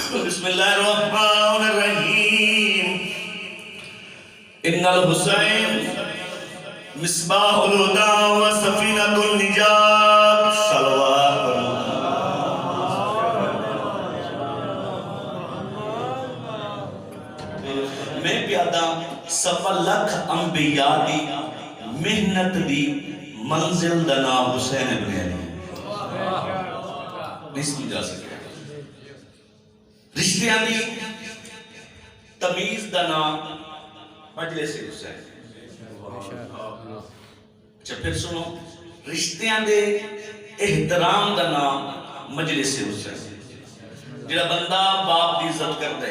بسم اللہ الرحمن الرحیم ان الحسین مصباح الہدی و سفینۃ النجات صلوات میں پیادا سوا لکھ انبیاء دی محنت دی منزل دا نام حسین ابن علی نہیں سمجھا سکے رشتیاں دی تمیز دا نام مجلس حسین اچھا پھر سنو رشتیاں دے احترام دا نام مجلس حسین جڑا بندہ باپ دی عزت کر دے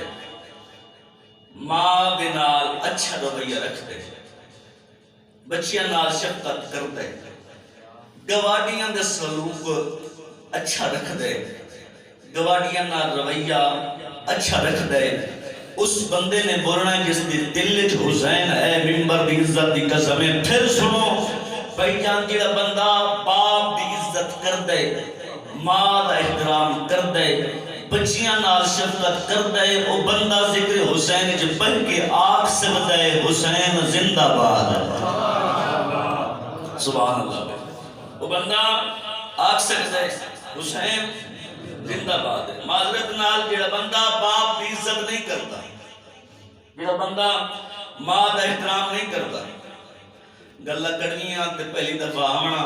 ماں دے نال اچھا رویہ رکھ دے بچیاں نال شفقت کر دے گواڈیاں دے سلوک اچھا رکھ دے گواڈیاں نال رویہ اچھا رکھ دے اس بندے نے بولنا جس دی دل وچ حسین ہے منبر دی عزت دی قسم ہے پھر سنو بھائی جان جڑا بندہ باپ دی عزت کر دے ماں دا احترام کر دے بچیاں نال شفقت کر دے او بندہ ذکر حسین وچ پڑھ کے آکھ سکدا ہے حسین زندہ باد سبحان اللہ وہ بندہ آکھ سکدا ہے حسین زندہ باد ہے معذرت نال جڑا بندہ باپ دی عزت نہیں کرتا جڑا بندہ ماں دا احترام نہیں کرتا گلاں کرنیاں تے پہلی دفعہ آونا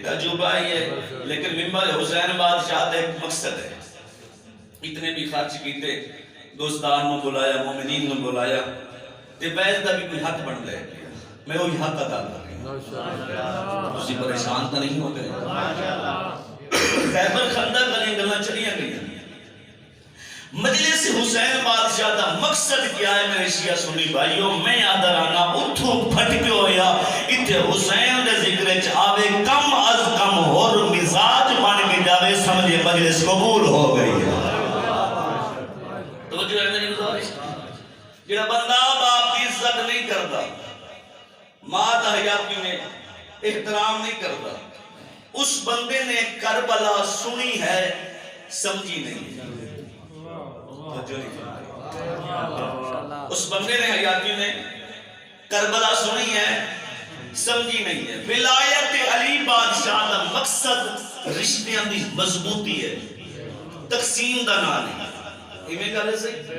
تجربہ ہی ہے لیکن منبر حسین بادشاہ دا ایک مقصد ہے اتنے بھی خرچ کیتے دوستان نو بلایا مومنین نو بلایا تے بیعت دا بھی کوئی حق بن لے میں وہی حق ادا کر رہی ہوں اسی پریشان تو نہیں ہو گئے خیبر خندق علی گلاں چڑیاں گئی مجلس حسین بادشاہ دا مقصد کیا ہے میرے شیعہ سنی بھائیو میں آدھرانا اتھو پھٹ کے ہویا اتھے حسین دے ذکر چ آوے کم از کم اور مزاج بن کے جاوے سمجھے مجلس قبول ہو گئی ہے توجہ ہے میری گزارش جڑا بندہ باپ کی عزت نہیں کرتا ماں دا حیاتی میں احترام نہیں کرتا اس بندے نے کربلا سنی ہے سمجھی نہیں اس بندے نے حیاتی میں کربلا سنی ہے سمجھی نہیں ہے ولایت علی بادشاہ دا مقصد رشتیاں دی مضبوطی ہے تقسیم دا نام ہے ایمیں کہا لے صحیح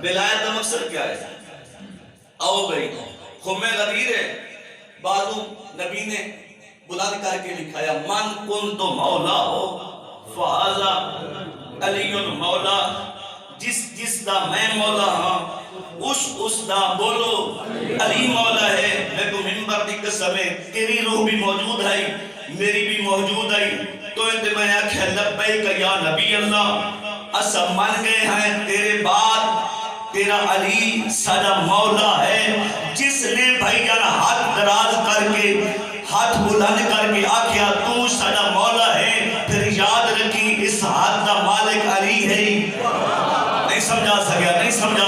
ولایت دا مقصد کیا ہے آؤ بھئی خمِ غدیر ہے بعضوں نبی نے بلند کر کے لکھایا من کن تو مولا ہو فہذا علی مولا جس دا میں مولا ہاں اس دا بولو علی مولا ہے میں کو منبر دی قسم ہے تیری روح بھی موجود ہے میری بھی موجود ہے تو انتے میں آکھا لبیک یا نبی اللہ اسا من گئے ہیں تیرے بعد تیرا علی سدا مولا ہے جس نے بھائی جان ہاتھ دراز کر کے ہاتھ بلند کر کے آکھیا تو سدا مولا ہے پھر یاد رکھی اس ہاتھ دا مالک علی ہے نہیں سمجھا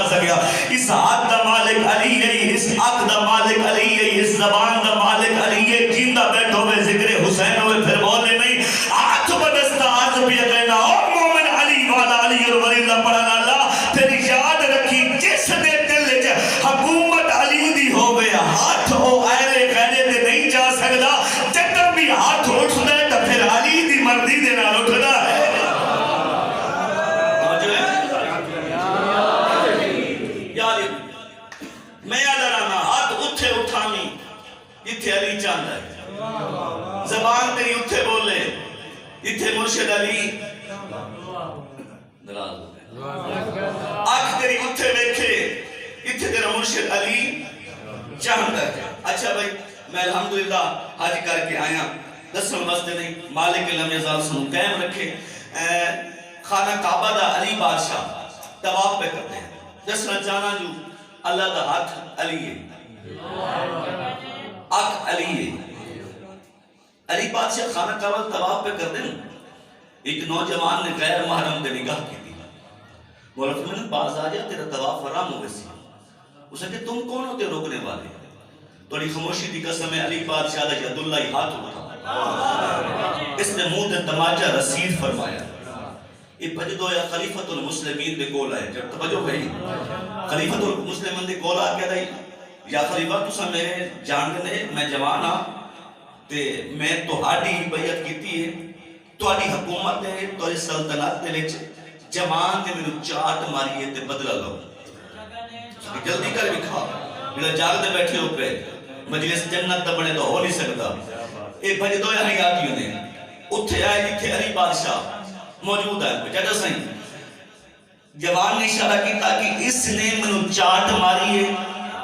سکیا اس ہاتھ دا مالک علی ہے اس عقل دا مالک علی ہے اس زبان دا مالک علی ہے جیندہ بیٹھو میں ذکر حسین ہوئے پھر بولے نہیں ہاتھ بدستہ آج بھی کہنا او مومن علی والا علی اور ولی اللہ پڑھنا اللہ پھر یاد رکھی جس نے دل جا حکومت علی دی ہو گیا ہاتھ او ایرے خیرے دے نہیں جا سکتا جب بھی ہاتھ اٹھ دے تو پھر علی دی مردی دے نال اٹھنا ہے میں ادرانا ہاتھ اتھے اٹھانی اتھے علی چاہتا ہے زبان تیری اتھے بولے اتھے مرشد علی نراز آنکھ تیری اتھے بیٹھے اتھے تیرا مرشد علی چاہتا ہے اچھا بھائی میں الحمدللہ حج کر کے آیا دسم واسطے نہیں مالک لم یزال سنو قائم رکھے خانہ کعبہ دا علی بادشاہ طواف پہ کرتے ہیں دسنا جانا جو اللہ دا ہاتھ علی ہے آنکھ علی ہے علی بادشاہ خانہ کعبہ طواف پہ کر دیں ایک نوجوان نے غیر محرم دے نگاہ کی دی مولا فرمایا باز آ جا تیرا طواف حرام ہو گئی اسے کہ تم کون ہوتے روکنے والے توڑی خاموشی دی قسم ہے علی بادشاہ دا ید اللہ ہاتھ اٹھا اس نے منہ تے تماچا رسید فرمایا یہ بجدو یا خلیفۃ المسلمین دے کول ہے جب توجہ بھائی خلیفۃ المسلمین دے کول آ کے رہی یا خلیفہ تسا میرے جان دے میں جوان ہاں تے میں تہاڈی بیعت کیتی ہے تہاڈی حکومت ہے تہاڈی سلطنت دے وچ جوان تے مینوں چاٹ ماری ہے تے بدلہ لو جلدی کر وکھا جڑا جاگ دے بیٹھے ہو پہ مجلس جنت دا بنے تو ہو نہیں سکتا اے بجدو یا حیاتیوں نے اتھے آئے جتھے علی بادشاہ موجود ہے جدہ سائیں جوان نے اشارہ کیتا کہ اس نے منو چاٹ ماری ہے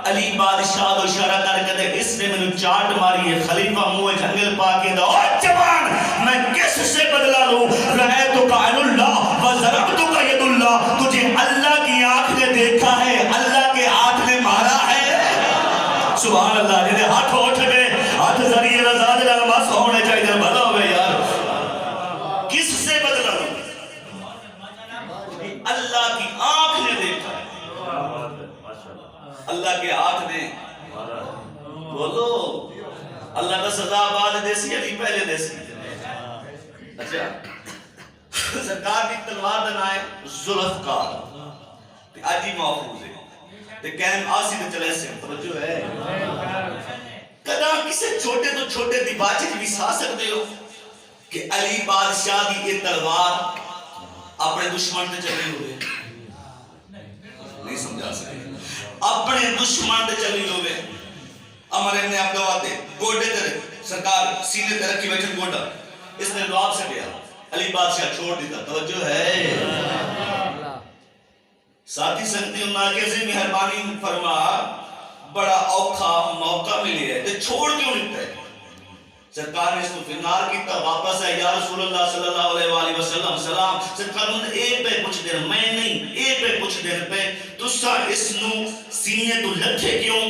علی بادشاہ دو اشارہ کر کے دے اس نے منو چاٹ ماری ہے خلیفہ موہ جنگل پاکے دا او جوان میں کس سے بدلا لوں رہے تو قائل اللہ وزرب تو قید اللہ تجھے اللہ کی آنکھ نے دیکھا ہے اللہ کے ہاتھ نے مارا ہے سبحان اللہ جنہیں ہاتھ اٹھ گئے ہاتھ ذریعے رضا دلال بس ہونے چاہیے بھلا ہوئے یار کس سے بدلا لوں اللہ کی آنکھ نے دیکھا اللہ کے ہاتھ نے بولو اللہ کا سزا بعد دیسی علی پہلے دیسی اچھا سرکار کی تلوار دن آئے ذوالفقار آجی محفوظ ہے تے کہن آسی دے چلے سے توجہ ہے کدا کسے چھوٹے تو چھوٹے دیباچے بھی سا سکتے ہو کہ علی بادشاہ دی یہ تلوار اپنے دشمن تے چلی ہوئے نہیں سمجھا سکتے اپنے دشمن تے چلی ہوئے عمر ابن عبداللہ دے گوڑے تے سرکار سینے تے رکھی بیٹھن گوڑا اس نے لعاب سے گیا علی بادشاہ چھوڑ دیتا توجہ ہے ساتھی سنگتی انہاں کے سے مہربانی فرما بڑا اوکھا موقع ملی ہے تے چھوڑ کیوں لکھتا ہے سرکار نے اس کو فنار کیتا واپس ہے یا رسول اللہ صلی اللہ علیہ وآلہ وسلم سلام سرکار نے اے پہ کچھ دیر میں نہیں اے پہ کچھ دیر پہ تسا اس نو سینے تو لٹھے کیوں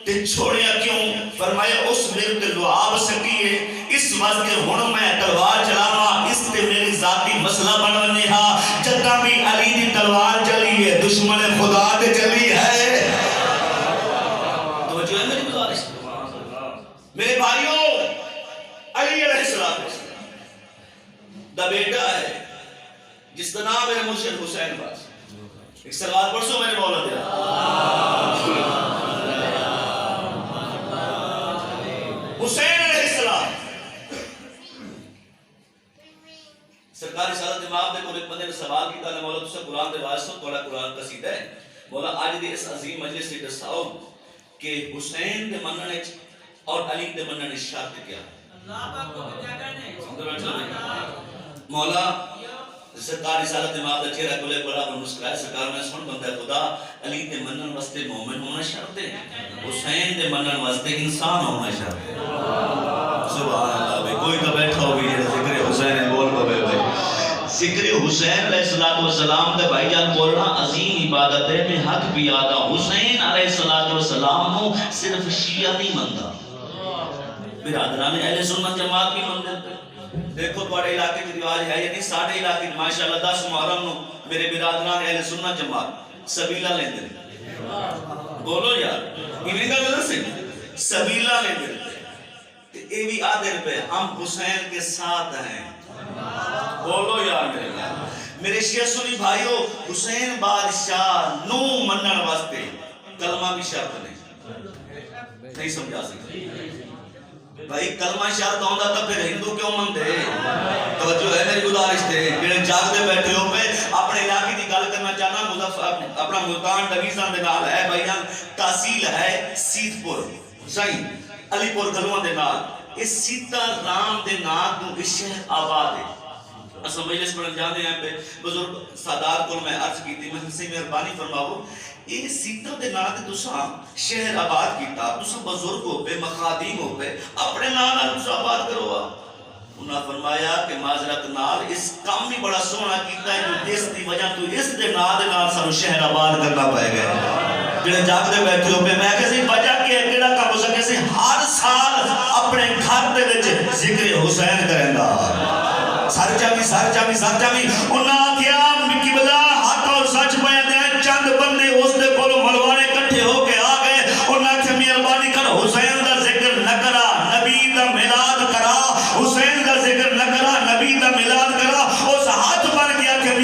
تے چھوڑیا کیوں فرمایا اس میرے تے لعاب سکی ہے اس وقت کے ہن میں تلوار چلاوا اس تے میری ذاتی مسئلہ بننے ہا جدہ بھی علی دی تلوار چلی ہے دشمن خدا تے چلی ہے توجہ ہے میری گزارش میرے بھائیوں علی علیہ السلام دا بیٹا ہے جس کا نام میرے مرشد حسین باز ایک سلوات پڑھو میرے مولا دیا حسین علیہ السلام سرکاری سالت امام دے کو ایک بندے نے سوال کیتا نے مولا تسا قرآن دے واسطہ تھوڑا قرآن قصیدہ ہے مولا آج دی اس عظیم مجلس سے دساؤ کہ حسین دے مننے اور علی دے مننے شرط کیا مولا سرکار رسالت امام دا چہرہ کلے بڑا پر مسکرائے سرکار میں سن بندہ خدا علی دے منن واسطے مومن ہونا شرط ہے حسین دے منن واسطے انسان ہونا شرط ہے سبحان اللہ بھائی کوئی تو بیٹھا ہوگی یہ ذکر حسین بول پوے بھائی ذکر حسین علیہ السلام دے بھائی جان بولنا عظیم عبادت ہے میں حق بھی آدھا حسین علیہ السلام نو صرف شیعہ نہیں مندہ برادران اہل سنت جماعت کی مندر پہ دیکھو بڑے علاقے کی رواج ہے یعنی ساڑھے علاقے ماشاءاللہ 10 محرم نو میرے برادران اہل سنت جماعت سبیلہ لیندے بولو یار انہیں کا غلط سے سبیلہ لیندے اے بھی آدھر پہ ہم حسین کے ساتھ ہیں بولو یار میرے شیعہ سنی بھائیو حسین بادشاہ نو منن واسطے کلمہ بھی شرط نہیں سمجھا سکتے بھائی کلمہ شرط ہوندہ تھا پھر ہندو کیوں من دے توجہ ہے میری گزارش دے میرے جاگ دے بیٹھے ہو پہ اپنے علاقے کی گل کرنا چاہنا اپنا ملتان ڈویزن دے نال ہے بھائیان تحصیل ہے سیت پور صحیح علی پور گلوان دے نال اس سیتا رام دے نال تو اس شہر آباد ہے اصلا مجلس پڑھن جانے ہیں پہ بزرگ سادات کو میں عرض کی تھی میں سے مہربانی فرماؤ یہ سیتا دے نال تے تساں شہر آباد کیتا تساں بزرگوں پہ مخادیم ہو پہ اپنے نال تساں آباد کرو انہاں فرمایا کہ معذرت نال اس کام بھی بڑا سونا کیتا ہے جو اس دی وجہ تو اس دے نال سانو شہر آباد کرنا پائے گا جڑے جاگ دے بیٹھے ہو پہ میں کسی وجہ کہ کیڑا کام ہو سکے سے ہر سال اپنے گھر دے وچ ذکر حسین کریندا سر چاوی انہاں کیا قبلہ حق اور سچ بیان دے چند بندے اس دے کولو ملوانے کٹھے ہو کے آ گئے انہاں کی مہربانی کر حسین دا ذکر نہ کرا نبی دا میلاد کرا حسین دا ذکر نہ کرا نبی دا میلاد کرا اس ہاتھ بن گیا کہ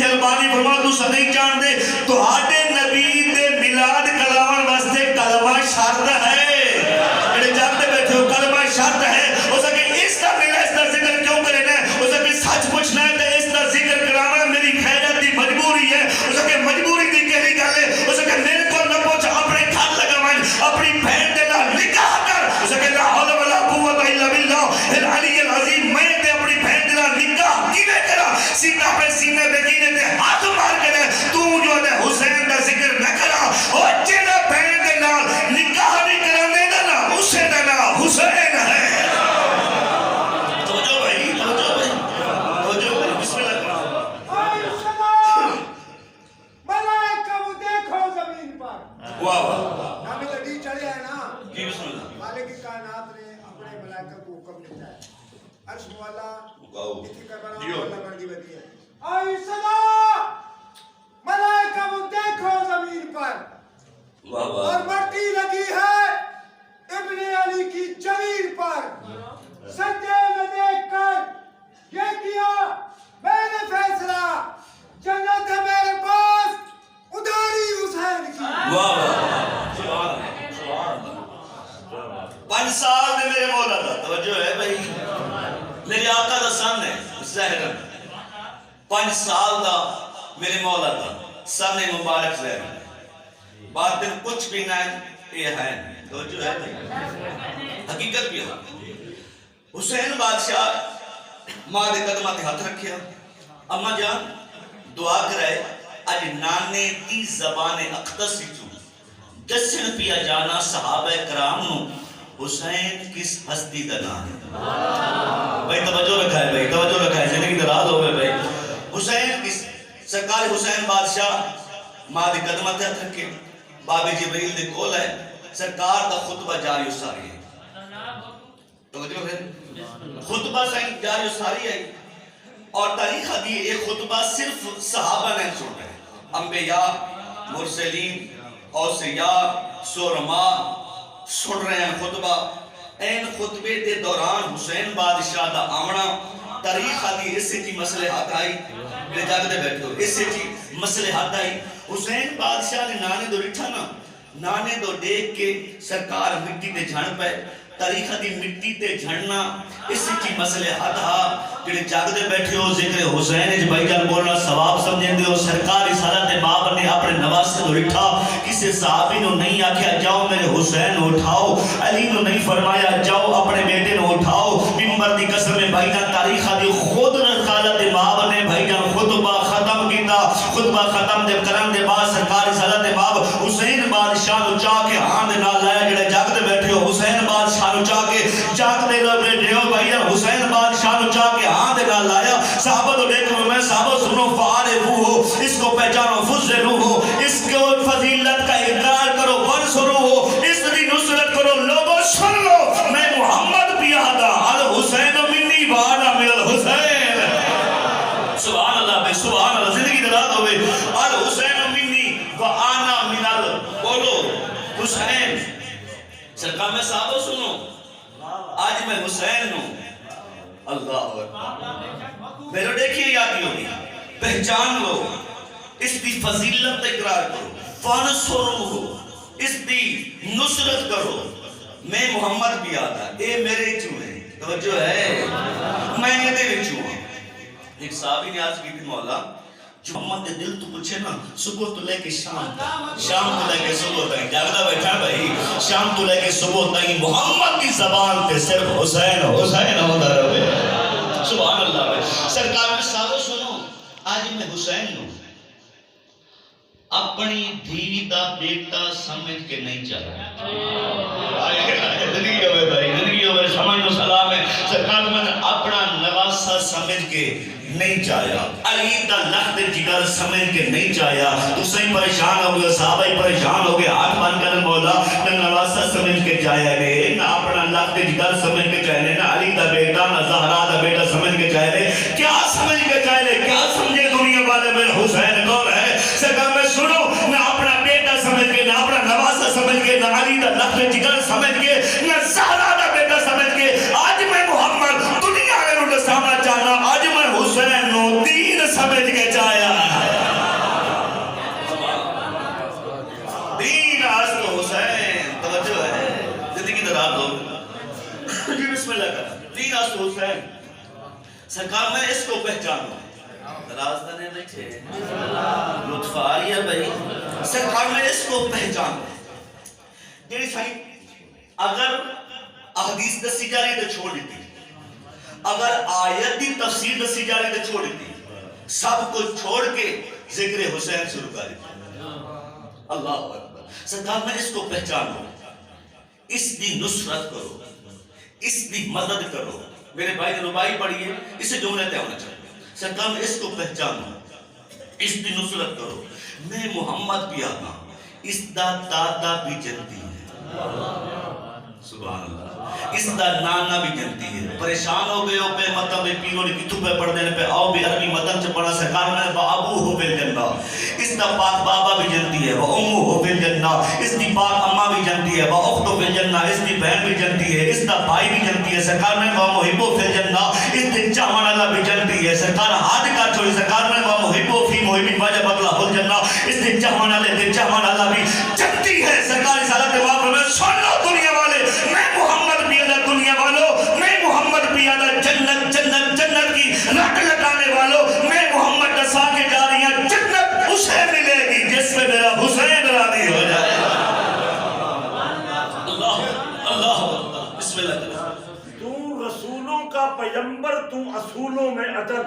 جان دے تو آٹے نبی دے ملاد کلاون واسطے کلمہ شرط ہے جڑے جانتے بیٹھے ہو کلمہ شرط ہے ہو سکے اس کا ملا اس کا ذکر کیوں کرنا ہے ہو سکے سچ پوچھنا ہے تو اس کا ذکر کرانا میری خیرت دی مجبوری ہے ہو سکے مجبوری دی کہی گل ہے ہو سکے میرے کو نہ پوچھ اپنے گھر لگاویں اپنی بہن دے نال نکاح کر ہو سکے لا حول ولا قوت الا باللہ العلی العظیم میں تے اپنی بہن دے نال نکاح کیویں کرا سینہ پہ سینے پہ کینے تے ہاتھ مار کے تو جو ہے حسین دا ذکر نہ کرا اور جڑا بہن دے نال نکاح نہیں کرانے دا نا اسے دا نام حسین ہے توجہ بھائی بسم اللہ ملائکہ وہ دیکھو زمین پر واہ واہ نامی لڑی چڑھے ہیں نا جی بسم اللہ مالک کائنات نے اپنے ملائکہ کو حکم دیتا ہے عرش مولا اتنی کربلا مولا بن دی بدی ہے آئی صدا ملائکہ وہ دیکھو زمین پر واہ واہ اور مٹی لگی ہے ابن علی کی جمیر پر سجدے میں دیکھ کر یہ کیا میں نے فیصلہ جنت ہے میرے پاس اداری حسین کی واہ واہ سبحان اللہ 5 سال میں میرے مولا دا توجہ ہے بھائی میرے آقا دا سن ہے زہر 5 سال دا میرے مولا دا سن مبارک زہر بات دن کچھ بھی نہ یہ ہے توجہ ہے بھائی حقیقت بھی ہے حسین بادشاہ ماں دے قدمہ تے ہاتھ رکھیا اما جان دعا کرائے اج نانے دی زبان اقدس چوں دسن پیا جانا صحابہ کرام نو حسین کس ہستی دا نام ہے بھائی توجہ رکھا ہے بھائی توجہ رکھا ہے زندگی دراز ہوئے بھائی حسین کس سرکار حسین بادشاہ ماں دے قدمہ تے ہاتھ رکھے باب جبریل دے کول ہے سرکار دا خطبہ جاری ساری ہے توجہ ہے خطبہ جاری ساری ہے اور تاریخ دی یہ خطبہ صرف صحابہ نے سن رہے ہیں انبیاء مرسلین اوصیاء سورما سن رہے ہیں خطبہ این خطبے دے دوران حسین بادشاہ دا آمنا تاریخ دی اس سے کی مصلحت آئی میرے جاگ دے بیٹھے ہو اس سے کی مصلحت آئی حسین بادشاہ نے نانے دو رٹھا نا نانے دو دیکھ کے سرکار مٹی دے جھڑ پہ تاریخ دی مٹی تے جھڑنا اس کی مسئلے حد ہا جڑے جاگ دے بیٹھے ہو ذکر حسین اج بھائی جان بولنا ثواب سمجھیں دے ہو سرکار رسالت باب نے اپنے نواز سے اٹھا کسی صحابی نو نہیں آکھیا جاؤ میرے حسین اٹھاؤ علی نو نہیں فرمایا جاؤ اپنے بیٹے نو اٹھاؤ منبر دی قسم بھائی جان تاریخ دی خود رسالت باب نے بھائی جان خطبہ ختم کیتا خطبہ ختم دے کرن دے بعد سرکار رسالت باب حسین بادشاہ نو چاہ کے ہاں دے نال لایا جڑے جاگ دے بیٹھے ہو حسین بادشاہ نو چاہ کے جاگ دے بیٹھے ہو بھائی حسین بادشاہ نو چاہ کے ہاں دے نال لایا صحابہ تو دیکھو میں صحابہ سنو فارغو ہو اس کو پہچانو فضلو ہو اس کو فضیلت کا اقرار کرو ورسرو ہو اس دی نصرت کرو لوگوں سن لو میں محمد پیادا الحسین منی وانا من الحسین سبحان اللہ بے سبحان اللہ زندگی دلات ہوئے الحسین منی وانا من ال بولو حسین سرکار میں صحابہ سنو آج میں حسین ہوں اللہ اکبر میرے دیکھئے یادی ہوگی پہچان لو اس دی فضیلت اقرار کرو فانسورو ہو اس دی نصرت کرو میں محمد بھی آتا اے میرے چوں ہیں توجہ ہے میں یہ دے چوں ایک صحابی نے آج کی تھی مولا جو محمد دل تو پوچھے نا صبح تو لے کے شام تو لے کے صبح تک جاگدہ بیٹھا بھائی شام تو لے کے صبح تک محمد کی زبان پہ صرف حسین حسین ہوتا رہے سبحان اللہ بھائی سرکار میں صاحب سنو آج میں حسین ہوں اپنی دھی دا بیٹا سمجھ کے نہیں چلا زندگی ہوئے بھائی زندگی ہوئے سمجھ و سلام ہے سرکار میں اپنا نواسہ سمجھ کے نہیں چاہیا علی دا لخت جگر سمجھ کے نہیں چاہیا حسین پریشان ہو گیا صحابہ پریشان ہو گئے ہاتھ مان کر مولا نہ نواسہ سمجھ کے چاہیا گئے نہ اپنا لخت جگر سمجھ کے چاہنے نہ علی دا بیٹا نہ زہرا دا بیٹا سمجھ کے چاہنے کیا سمجھ کے چاہنے کیا سمجھے دنیا والے میں حسین کون ہے سرکار میں سنو نہ اپنا بیٹا سمجھ کے نہ اپنا نواسہ سمجھ کے نہ علی دا لخت جگر سمجھ کے نہ زہرا دا بیٹا سمجھ کے آج میں محمد دنیا میں انہوں نے سامنا چاہنا آج میں حسین نو دین سمجھ کے چاہیا حسین سرکار میں اس کو پہچانوں راستانے بیٹھے لطف آ رہی ہے بھائی سرکار میں اس کو پہچانوں جیڑی سائیں اگر احادیث دسی جا رہی تو چھوڑ دیتی اگر آیت دی تفسیر دسی جا رہی تو چھوڑ دیتی سب کو چھوڑ کے ذکر حسین شروع کر دیتی اللہ اکبر سرکار میں اس کو پہچانوں اس دی نصرت کرو اس دی مدد کرو میرے بھائی نے ربائی پڑھی ہے اسے جملے تے ہونا چاہیے سرکار میں اس کو پہچانو اس دی نصرت کرو میں محمد بھی آتا اس دا دادا بھی جنتی ہے سبحان اللہ اس دا نانا بھی جنتی ہے پریشان ہو گئے ہو پہ مطلب پیروں نے کتھو پہ پڑھ دینے پہ آؤ بھی عربی مطلب سے پڑھا سرکار میں ابو ہو فی الجنہ اس دا پاک بابا بھی جنتی ہے وہ امو ہو فی الجنہ اس دی پاک اماں بھی جنتی ہے وہ اخت ہو فی الجنہ اس دی بہن بھی جنتی ہے اس دا بھائی بھی جنتی ہے سرکار میں وہ محبو فی الجنہ اس دی چاہمان اللہ بھی جنتی ہے سرکار ہاتھ کا چھوڑی سرکار میں وہ محبو فی محبی واجب اللہ ہو الجنہ اس دی چاہمان اللہ بھی جنتی ہے سرکار اس حالت باب میں سن لو دنیا والے میں محمد پیادہ دنیا والوں میں محمد پیادہ جنت جنت جنت کی رٹ لٹانے والوں میں محمد دسا کے جا رہی ہیں جنت اسے ملے گی جس میں میرا حسین راضی ہو جائے اللہ بسم اللہ تو رسولوں کا پیغمبر تو اصولوں میں عدل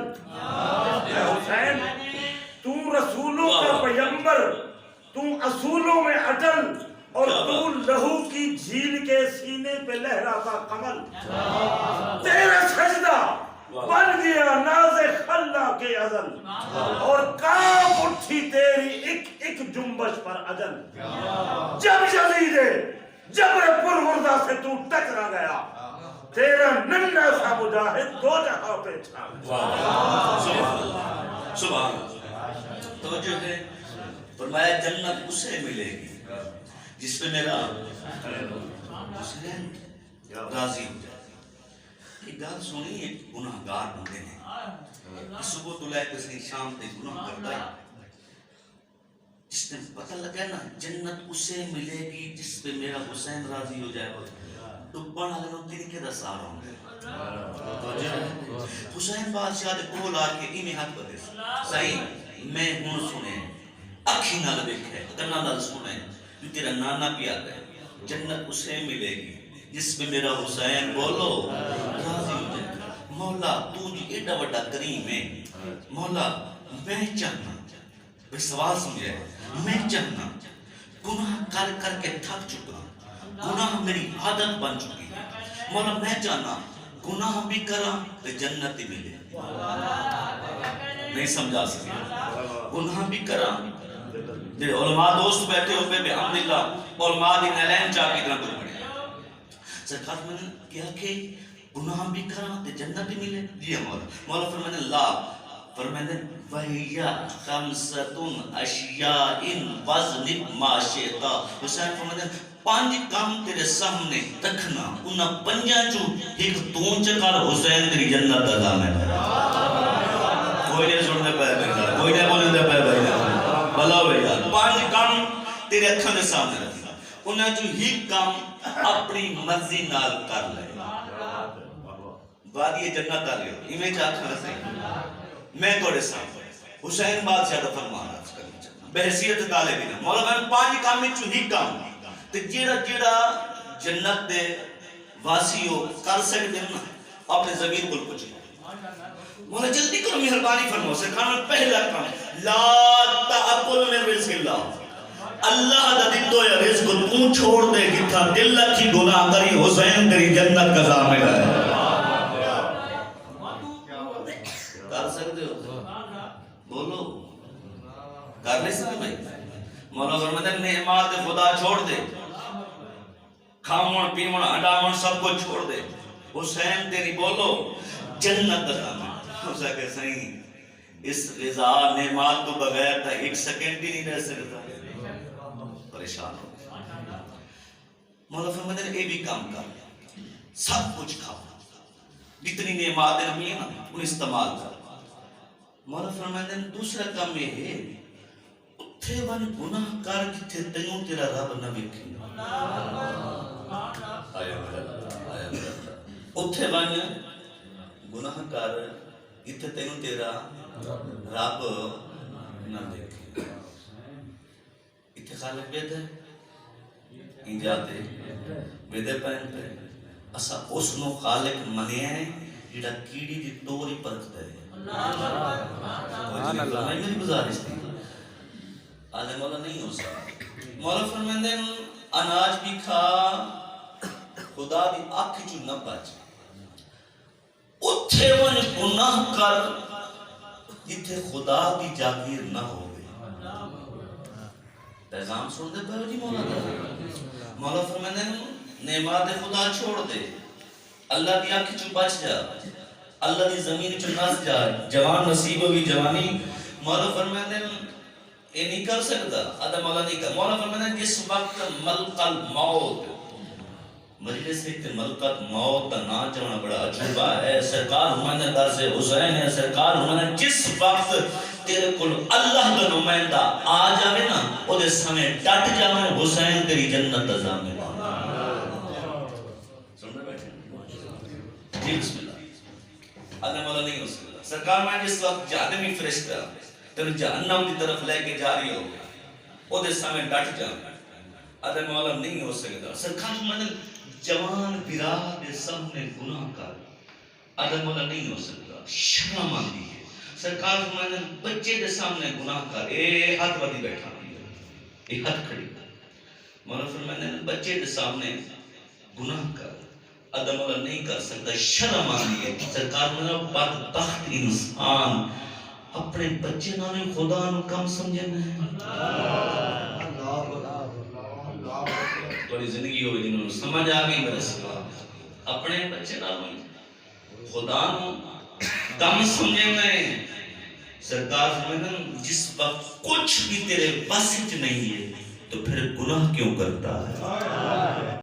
اے حسین تو رسولوں کا پیغمبر تو اصولوں میں عدل اور تو لہو کی جھیل کے سینے پہ لہراتا کمل تیرا سجدہ بن گیا ناز خلا کے ازل اور کانپ اٹھی تیری ایک ایک جنبش پر اجل جب یزید جبر پروردہ سے تو ٹکرا گیا تیرا ننھا سا مجاہد دو جہاں پہ چھا سبحان توجہ ہے فرمایا جنت اسے ملے گی جس پہ میرا حسین راضی ہو جائے یہ گال سنی ایک گناہگار بندے ہیں صبح تو لے کے صحیح شام تے گناہ کرتا ہے جس نے پتہ لگا نا جنت اسے ملے گی جس پہ میرا حسین راضی ہو جائے ڈبن والے نوں تیری کے دس آ رہا ہوں حسین بادشاہ دے کول آ کے ایویں ہاتھ بدے صحیح میں ہن سنے اکھی نال ویکھے کنا نال سنے جو تیرا نانا بھی آتا ہے جنت اسے ملے گی جس میں میرا حسین بولو راضی ہو جائے مولا تو جو ایڈا وڈا کریم ہے مولا میں چاہنا بھئی سوال سمجھے میں چاہنا گناہ کر کر کے تھک چکا گناہ میری عادت بن چکی ہے مولا میں چاہنا گناہ بھی کرا تو جنت ہی ملے نہیں سمجھا سکے گناہ بھی کرا جب علماء دوست بیٹھے ہوئے بے حمدللہ علماء دی نیلین چاہ کی طرح کچھ پڑھے سرکار میں نے کیا کہ گناہ بھی کرا تو جنت ہی ملے جی مولا فرمانے لا فرمانے وَهِيَا خَمْسَةٌ أَشْيَاءٍ وَزْنِبْ مَا شِئْتَ حسین فرمانے پانچ کام تیرے سامنے رکھنا انہاں پنجاں چو ایک تون چکر حسین تیری جنت دا دامن ہے کوئی نہیں سننے پہ بھائی کوئی نہیں بولنے پہ بھائی بھلا بھیا پانچ کام تیرے اکھاں دے سامنے رکھنا انہاں چو ایک کام اپنی مرضی نال کر لے بعد یہ جنت آ رہی ہو ایمیں چاہتا سے میں توڑے سامنے حسین بادشاہ دا فرمان آج کرنا بحثیت طالب ہی مولا بہن پانچ کام میں چو ایک کام تے جیڑا جیڑا جنت دے واسی ہو کر سکتے ہیں اپنے زمین کو کچھ مولا جلدی کرو مہربانی فرماؤ سرکار میں پہلا کام لا تأکل من رزق اللہ اللہ دا دیتو یا رزق تو چھوڑ دے کتھا دل کی گناہ کری حسین تیری جنت کا ضامن ہے کر سکتے ہو بولو کر نہیں سکتے بھائی مولا فرماتے ہیں نعمات خدا چھوڑ دے کھاون پیون اڈاون سب کو چھوڑ دے حسین تیری بولو جنت کا ضامن اسے کہ صحیح اس غذا نعمات تو بغیر تھا ایک سیکنڈ بھی نہیں رہ سکتا پریشان ہو مولا فرماتے ہیں اے بھی کام کر سب کچھ کھاؤ جتنی نعمات ہیں نا ان استعمال کر مولا فرماتے ہیں دوسرا کام یہ ہے اتھے ون گناہ کر کتھے تیوں تیرا رب نہ ویکھے اتھے ون گناہ کر اتنے تینوں تیرا رب نہ دیکھے اتنے خالق بیت ہے انجاتے بیدے پہن پہ اسا اس نو خالق منیا ہے جڑا کیڑی دی توری پرکھتا ہے میری گزارش تھی آدھے مولا نہیں ہو سکتا مولا فرمائندے اناج بھی کھا خدا دی آنکھ چو نہ بچ اتھے ون گناہ کر جتھے خدا دی جاگیر نہ ہو گئی پیغام سن دے پہو جی مولا دا مولا فرمائندے نعمات خدا چھوڑ دے اللہ دی آنکھ چو بچ جا اللہ دی زمین چو نس جا جوان نصیب ہوگی جوانی مولا فرمائندے یہ نہیں کر سکتا آدھا مولا نہیں کر مولا فرمائندے جس وقت ملک الموت مجلس ایک ملکت موت کا نا چاہنا بڑا عجوبہ ہے سرکار ہمارے دار سے حسین ہے سرکار ہمارے جس وقت تیرے کل اللہ کا نمائندہ آ جاوے نا او دے سامنے ڈٹ جاوے حسین تیری جنت ازامے سن رہے بیٹھے جی بسم اللہ آدھے مولا نہیں ہو سکتا سرکار میں جس وقت جہنمی فرشتہ تیرے جہنم کی طرف لے کے جاری ہو گیا او دے سامنے ڈٹ جاوے آدھے مولا نہیں ہو سکتا سرکار میں جوان برا دے سامنے گناہ کر آدھے مولا نہیں ہو سکتا شرم آتی ہے سرکار فرمانے بچے دے سامنے گناہ کر اے ہاتھ ودی بیٹھا اے ہاتھ کھڑی کر مولا فرمانے بچے دے سامنے گناہ کر آدھے مولا نہیں کر سکتا شرم آتی ہے سرکار فرمانے بدبخت انسان اپنے بچے نانے خدا نو کم سمجھنا ہے بڑی زندگی ہوئی جنہوں نے سمجھ آگئی میرے سوا اپنے بچے نہ ہوئی خدا نو کم سمجھے میں سرکار فرمائے جس وقت کچھ بھی تیرے بس نہیں ہے تو پھر گناہ کیوں کرتا ہے